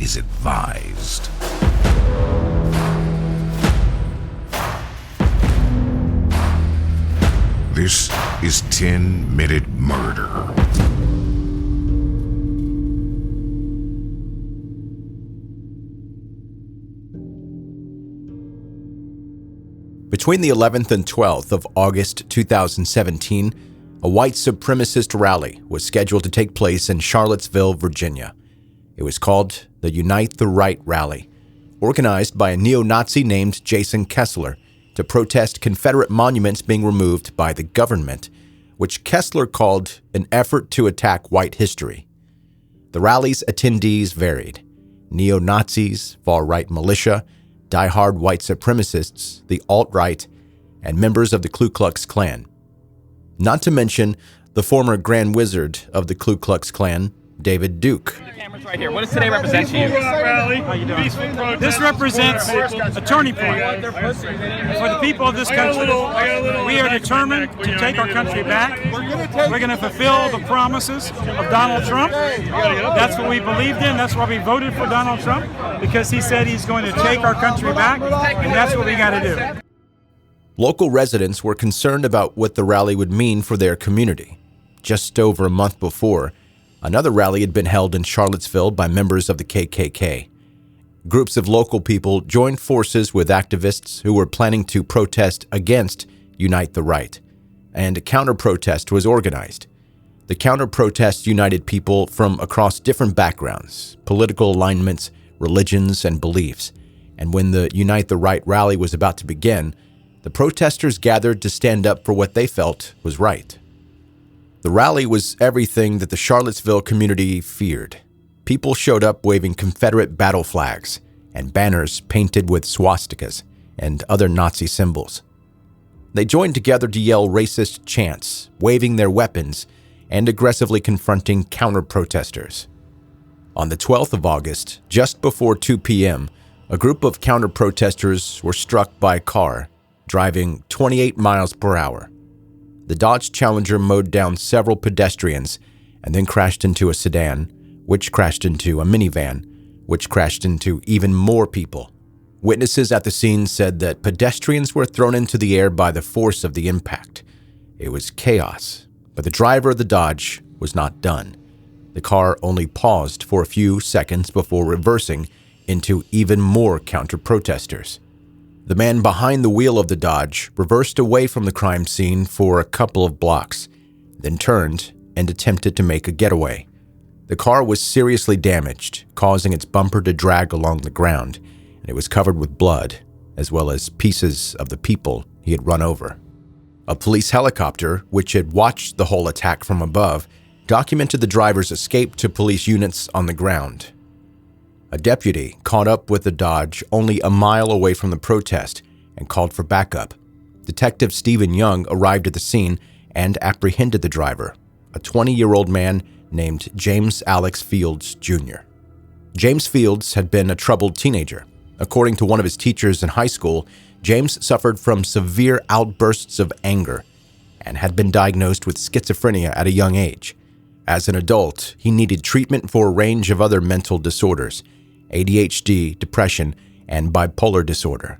is advised. This is 10-Minute Murder. Between the 11th and 12th of August 2017, a white supremacist rally was scheduled to take place in Charlottesville, Virginia. It was called the Unite the Right Rally, organized by a neo-Nazi named Jason Kessler to protest Confederate monuments being removed by the government, which Kessler called an effort to attack white history. The rally's attendees varied: neo-Nazis, far-right militia, die-hard white supremacists, the alt-right, and members of the Ku Klux Klan. Not to mention the former Grand Wizard of the Ku Klux Klan, David Duke. The camera's right here. What does today represent to you? How you doing? This represents a turning point for the people of this country. We are determined to take our country back. We're going to fulfill the promises of Donald Trump. That's what we believed in. That's why we voted for Donald Trump, because he said he's going to take our country back, and that's what we got to do. Local residents were concerned about what the rally would mean for their community. Just over a month before, another rally had been held in Charlottesville by members of the KKK. Groups of local people joined forces with activists who were planning to protest against Unite the Right, and a counter-protest was organized. The counter-protest united people from across different backgrounds, political alignments, religions, and beliefs. And when the Unite the Right rally was about to begin, the protesters gathered to stand up for what they felt was right. The rally was everything that the Charlottesville community feared. People showed up waving Confederate battle flags and banners painted with swastikas and other Nazi symbols. They joined together to yell racist chants, waving their weapons and aggressively confronting counter-protesters. On the 12th of August, just before 2 p.m., a group of counter-protesters were struck by a car driving 28 miles per hour. The Dodge Challenger mowed down several pedestrians and then crashed into a sedan, which crashed into a minivan, which crashed into even more people. Witnesses at the scene said that pedestrians were thrown into the air by the force of the impact. It was chaos, but the driver of the Dodge was not done. The car only paused for a few seconds before reversing into even more counter-protesters. The man behind the wheel of the Dodge reversed away from the crime scene for a couple of blocks, then turned and attempted to make a getaway. The car was seriously damaged, causing its bumper to drag along the ground, and it was covered with blood, as well as pieces of the people he had run over. A police helicopter, which had watched the whole attack from above, documented the driver's escape to police units on the ground. A deputy caught up with the Dodge only a mile away from the protest and called for backup. Detective Stephen Young arrived at the scene and apprehended the driver, a 20-year-old man named James Alex Fields, Jr. James Fields had been a troubled teenager. According to one of his teachers in high school, James suffered from severe outbursts of anger and had been diagnosed with schizophrenia at a young age. As an adult, he needed treatment for a range of other mental disorders: ADHD, depression, and bipolar disorder.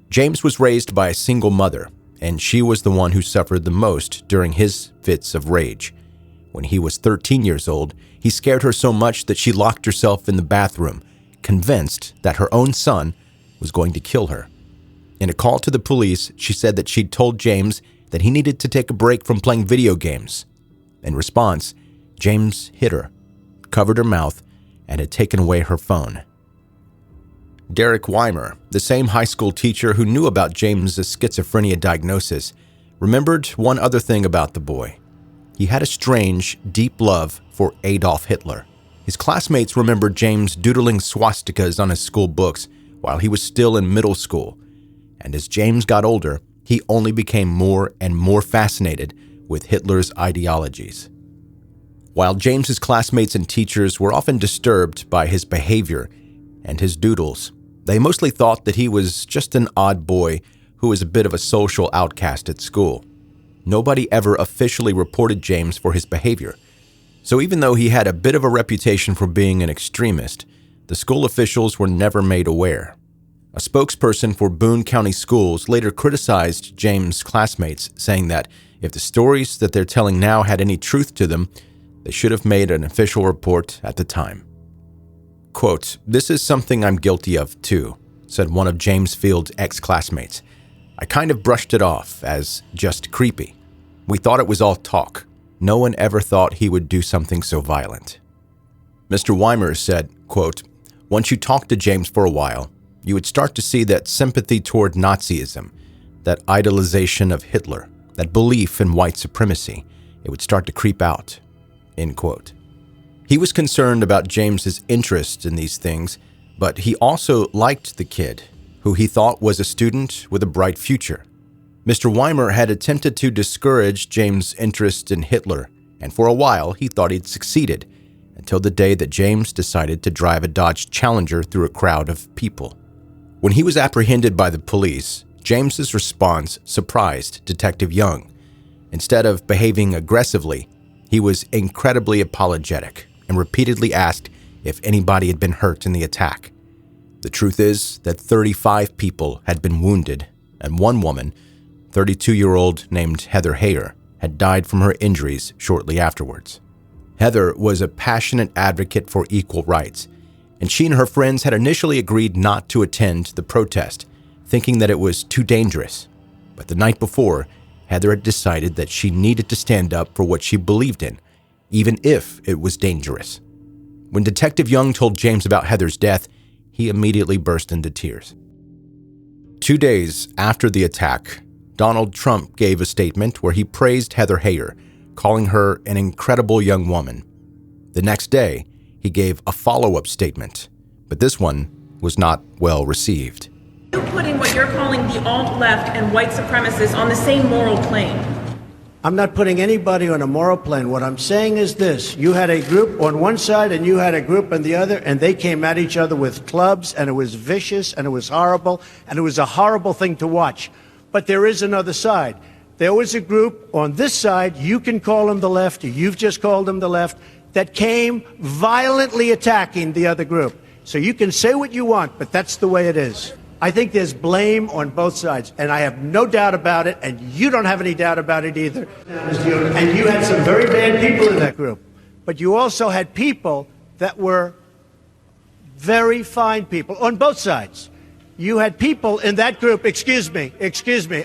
James was raised by a single mother, and she was the one who suffered the most during his fits of rage. When he was 13 years old, he scared her so much that she locked herself in the bathroom, convinced that her own son was going to kill her. In a call to the police, she said that she'd told James that he needed to take a break from playing video games. In response, James hit her, covered her mouth, and had taken away her phone. Derek Weimer, the same high school teacher who knew about James's schizophrenia diagnosis, remembered one other thing about the boy. He had a strange, deep love for Adolf Hitler. His classmates remembered James doodling swastikas on his school books while he was still in middle school, and as James got older, he only became more and more fascinated with Hitler's ideologies. While James's classmates and teachers were often disturbed by his behavior and his doodles, they mostly thought that he was just an odd boy who was a bit of a social outcast at school. Nobody ever officially reported James for his behavior, so even though he had a bit of a reputation for being an extremist, The school officials were never made aware. A spokesperson for Boone County Schools later criticized James' classmates, saying that if the stories that they're telling now had any truth to them, they should have made an official report at the time. Quote, "This is something I'm guilty of too," said one of James Field's ex-classmates. "I kind of brushed it off as just creepy. We thought it was all talk. No one ever thought he would do something so violent." Mr. Weimer said, quote, "Once you talked to James for a while, you would start to see that sympathy toward Nazism, that idolization of Hitler, that belief in white supremacy, it would start to creep out." End quote. He was concerned about James's interest in these things, but he also liked the kid, who he thought was a student with a bright future. Mr. Weimer had attempted to discourage James' interest in Hitler, and for a while he thought he'd succeeded, until the day that James decided to drive a Dodge Challenger through a crowd of people. When he was apprehended by the police, James's response surprised Detective Young. Instead of behaving aggressively, he was incredibly apologetic and repeatedly asked if anybody had been hurt in the attack. The truth is that 35 people had been wounded, and one woman, 32-year-old named Heather Heyer, had died from her injuries shortly afterwards. Heather was a passionate advocate for equal rights, and she and her friends had initially agreed not to attend the protest, thinking that it was too dangerous. But the night before, Heather had decided that she needed to stand up for what she believed in, even if it was dangerous. When Detective Young told James about Heather's death, he immediately burst into tears. 2 days after the attack, Donald Trump gave a statement where he praised Heather Heyer, calling her an incredible young woman. The next day, he gave a follow-up statement, but this one was not well received. You're putting what you're calling the alt-left and white supremacists on the same moral plane. I'm not putting anybody on a moral plane. What I'm saying is this. You had a group on one side and you had a group on the other, and they came at each other with clubs, and it was vicious, and it was horrible, and it was a horrible thing to watch. But there is another side. There was a group on this side, you can call them the left, or you've just called them the left, that came violently attacking the other group. So you can say what you want, but that's the way it is. I think there's blame on both sides, and I have no doubt about it, and you don't have any doubt about it either. And you had some very bad people in that group, but you also had people that were very fine people on both sides. You had people in that group, excuse me,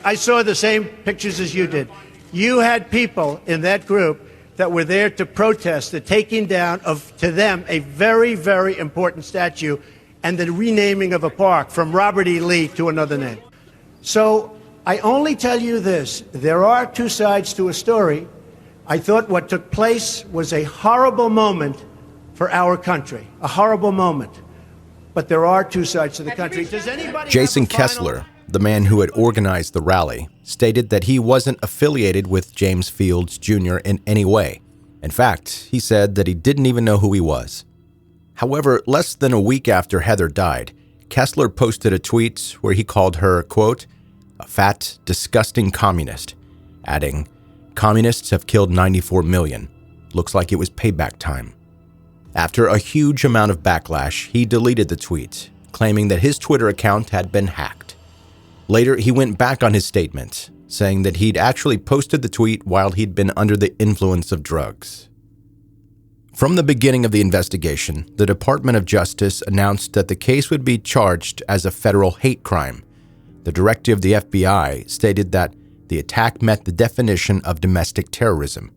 I saw the same pictures as you did. You had people in that group that were there to protest the taking down of, to them, a very, very important statue and the renaming of a park from Robert E. Lee to another name. So I only tell you this, there are two sides to a story. I thought what took place was a horrible moment for our country, a horrible moment. But there are two sides to the country. Does anybody Jason have a final- Kessler, the man who had organized the rally, stated that he wasn't affiliated with James Fields Jr. in any way. In fact, he said that he didn't even know who he was. However, less than a week after Heather died, Kessler posted a tweet where he called her, quote, "a fat, disgusting communist," adding, "Communists have killed 94 million. Looks like it was payback time." After a huge amount of backlash, he deleted the tweet, claiming that his Twitter account had been hacked. Later, he went back on his statement, saying that he'd actually posted the tweet while he'd been under the influence of drugs. From the beginning of the investigation, the Department of Justice announced that the case would be charged as a federal hate crime. The director of the FBI stated that the attack met the definition of domestic terrorism.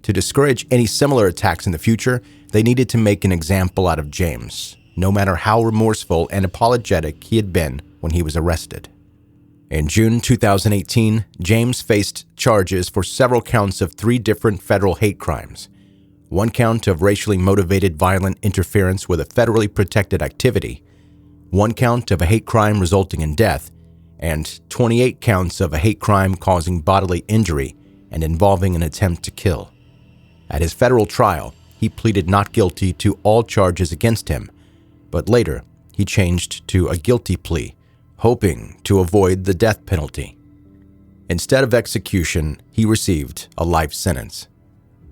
To discourage any similar attacks in the future, they needed to make an example out of James, no matter how remorseful and apologetic he had been when he was arrested. In June 2018, James faced charges for several counts of 3 different federal hate crimes. 1 count of racially motivated violent interference with a federally protected activity, 1 count of a hate crime resulting in death, and 28 counts of a hate crime causing bodily injury and involving an attempt to kill. At his federal trial, he pleaded not guilty to all charges against him, but later he changed to a guilty plea, hoping to avoid the death penalty. Instead of execution, he received a life sentence.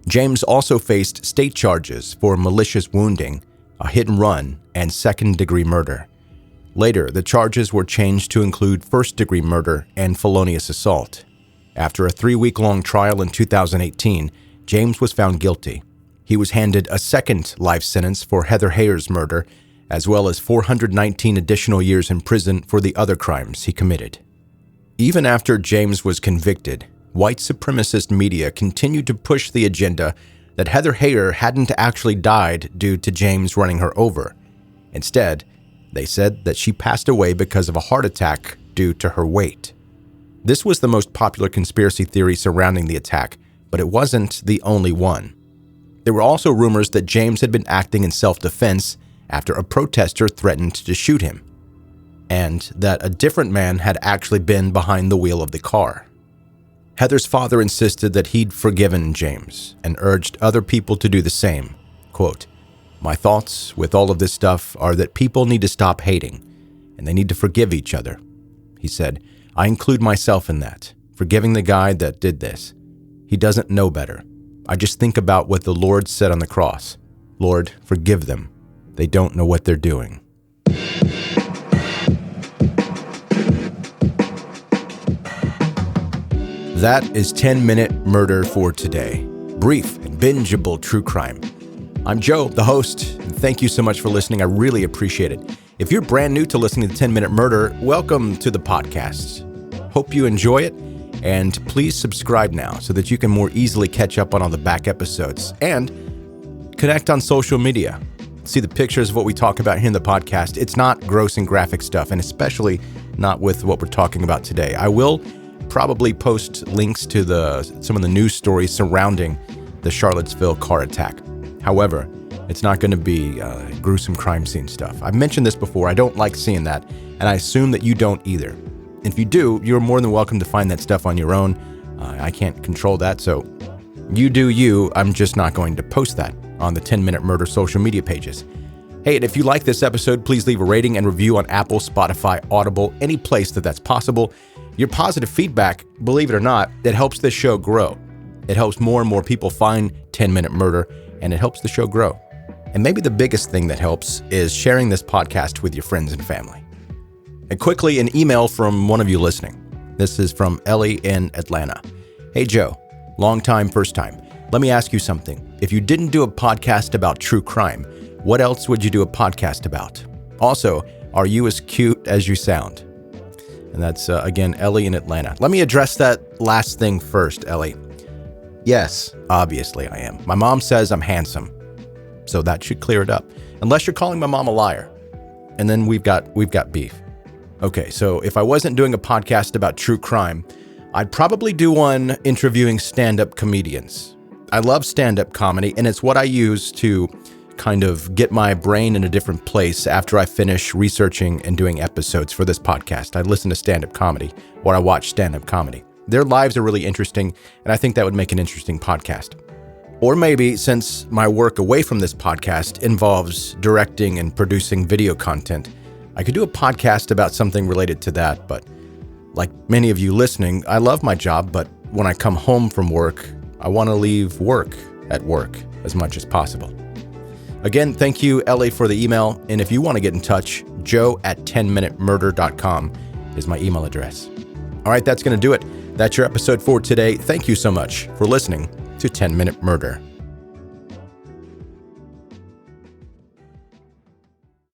James also faced state charges for malicious wounding, a hit and run, and second-degree murder. Later, the charges were changed to include first-degree murder and felonious assault. After a 3-week-long trial in 2018, James was found guilty. He was handed a second life sentence for Heather Heyer's murder, as well as 419 additional years in prison for the other crimes he committed. Even after James was convicted, white supremacist media continued to push the agenda that Heather Heyer hadn't actually died due to James running her over. Instead, they said that she passed away because of a heart attack due to her weight. This was the most popular conspiracy theory surrounding the attack, but it wasn't the only one. There were also rumors that James had been acting in self-defense after a protester threatened to shoot him, and that a different man had actually been behind the wheel of the car. Heather's father insisted that he'd forgiven James and urged other people to do the same. Quote, "My thoughts with all of this stuff are that people need to stop hating, and they need to forgive each other." He said, "I include myself in that, forgiving the guy that did this. He doesn't know better. I just think about what the Lord said on the cross. Lord, forgive them. They don't know what they're doing." That is 10-Minute Murder for today. Brief and bingeable true crime. I'm Joe, the host, and thank you so much for listening. I really appreciate it. If you're brand new to listening to 10-Minute Murder, welcome to the podcast. Hope you enjoy it, and please subscribe now so that you can more easily catch up on all the back episodes and connect on social media. See the pictures of what we talk about here in the podcast. It's not gross and graphic stuff, and especially not with what we're talking about today. I will probably post links to some of the news stories surrounding the Charlottesville car attack. However, it's not going to be gruesome crime scene stuff. I've mentioned this before. I don't like seeing that, and I assume that you don't either. And if you do, you're more than welcome to find that stuff on your own. I can't control that, so you do you. I'm just not going to post that on the 10-Minute Murder social media pages. Hey, and if you like this episode, please leave a rating and review on Apple, Spotify, Audible, any place that's possible. Your positive feedback, believe it or not, it helps this show grow. It helps more and more people find 10-Minute Murder, and it helps the show grow. And maybe the biggest thing that helps is sharing this podcast with your friends and family. And quickly, an email from one of you listening. This is from Ellie in Atlanta. Hey, Joe, long time, first time. Let me ask you something. If you didn't do a podcast about true crime, what else would you do a podcast about? Also, are you as cute as you sound? And that's, again, Ellie in Atlanta. Let me address that last thing first, Ellie. Yes, obviously I am. My mom says I'm handsome, so that should clear it up. Unless you're calling my mom a liar. And then we've got beef. Okay, so if I wasn't doing a podcast about true crime, I'd probably do one interviewing stand-up comedians. I love stand-up comedy, and it's what I use to kind of get my brain in a different place after I finish researching and doing episodes for this podcast. I listen to stand-up comedy, or I watch stand-up comedy. Their lives are really interesting, and I think that would make an interesting podcast. Or maybe, since my work away from this podcast involves directing and producing video content, I could do a podcast about something related to that. But like many of you listening, I love my job, but when I come home from work, I want to leave work at work as much as possible. Again, thank you, Ellie, for the email. And if you want to get in touch, joe@10minutemurder.com is my email address. All right, that's going to do it. That's your episode for today. Thank you so much for listening to 10-Minute Murder.